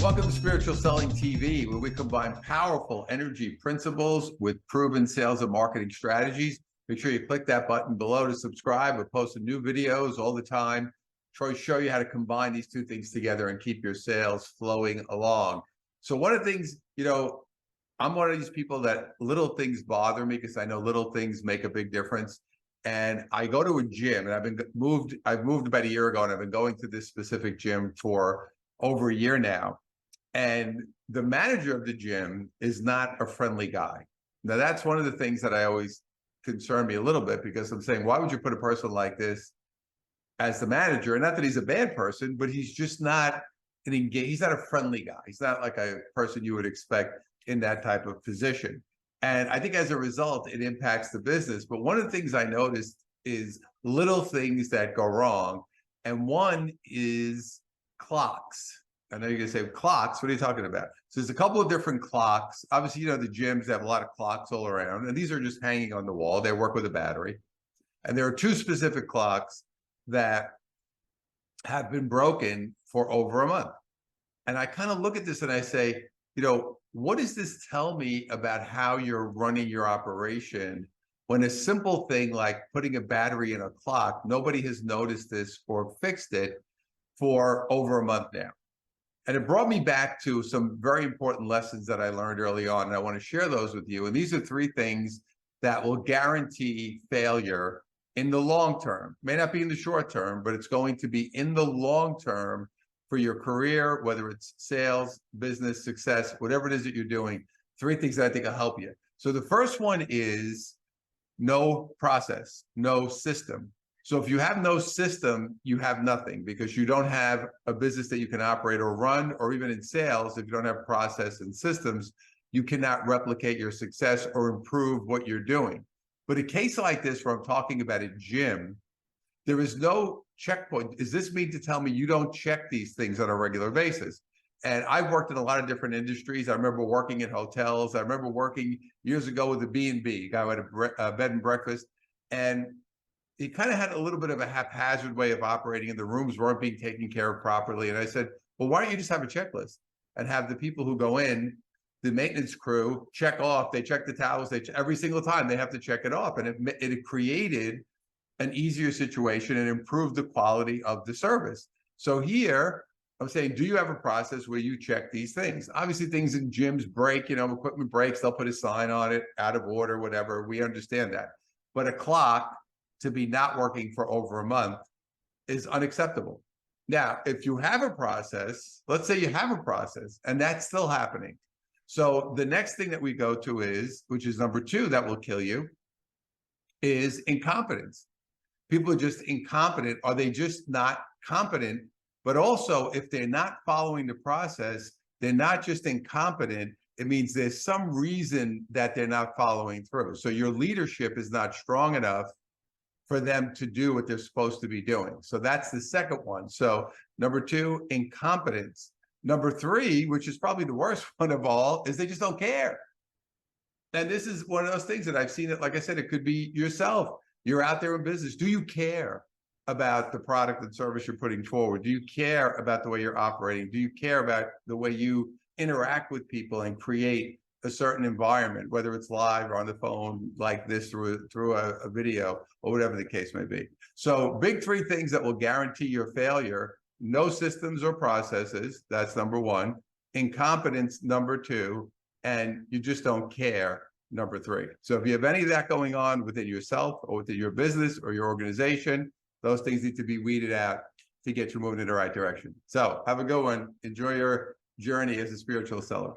Welcome to Spiritual Selling TV, where we combine powerful energy principles with proven sales and marketing strategies. Make sure you click that button below to subscribe. We're posting new videos all the time. Try to show you how to combine these two things together and keep your sales flowing along. So one of the things, I'm one of these people that little things bother me because I know little things make a big difference. And I go to a gym, and I've moved about a year ago, and I've been going to this specific gym for over a year now. And the manager of the gym is not a friendly guy. Now, that's one of the things that I always concern me a little bit, because I'm saying, why would you put a person like this as the manager? And not that he's a bad person, but he's just not he's not a friendly guy. He's not like a person you would expect in that type of position. And I think as a result, it impacts the business. But one of the things I noticed is little things that go wrong. And one is clocks. I know you're going to say clocks. What are you talking about? So there's a couple of different clocks. Obviously, the gyms have a lot of clocks all around, and these are just hanging on the wall. They work with a battery. And there are two specific clocks that have been broken for over a month. And I kind of look at this and I say, what does this tell me about how you're running your operation, when a simple thing like putting a battery in a clock, nobody has noticed this or fixed it for over a month now? And it brought me back to some very important lessons that I learned early on, and I want to share those with you. And these are three things that will guarantee failure in the long term. May not be in the short term, but it's going to be in the long term for your career, whether it's sales, business, success, whatever it is that you're doing. Three things that I think will help you. So the first one is no process, no system. So if you have no system, you have nothing, because you don't have a business that you can operate or run, or even in sales, if you don't have process and systems, you cannot replicate your success or improve what you're doing. But a case like this, where I'm talking about a gym, there is no checkpoint. Does this mean to tell me you don't check these things on a regular basis? And I've worked in a lot of different industries. I remember working in hotels. I remember working years ago with a B&B, guy who had a bed and breakfast. And he kind of had a little bit of a haphazard way of operating, and the rooms weren't being taken care of properly. And I said, well, why don't you just have a checklist and have the people who go in, the maintenance crew, check off, they check the towels, every single time they have to check it off. And it created an easier situation and improved the quality of the service. So here, I'm saying, do you have a process where you check these things? Obviously, things in gyms break, equipment breaks, they'll put a sign on it, out of order, whatever. We understand that. But a clock to be not working for over a month is unacceptable. Now, if you have a process, let's say you have a process and that's still happening. So the next thing that we go to is, which is number two that will kill you, is incompetence. People are just incompetent. Are they just not competent? But also, if they're not following the process, they're not just incompetent. It means there's some reason that they're not following through. So your leadership is not strong enough for them to do what they're supposed to be doing. So that's the second one. So number two, incompetence. Number three, which is probably the worst one of all, is they just don't care. And this is one of those things that I've seen it, like I said, it could be yourself. You're out there in business. Do you care about the product and service you're putting forward? Do you care about the way you're operating? Do you care about the way you interact with people and create a certain environment, whether it's live or on the phone like this through a video or whatever the case may be? So big three things that will guarantee your failure: no systems or processes, that's number one; incompetence, number two; and you just don't care, number three. So if you have any of that going on within yourself or within your business or your organization, those things need to be weeded out to get you moving in the right direction. So have a good one. Enjoy your journey as a spiritual seller.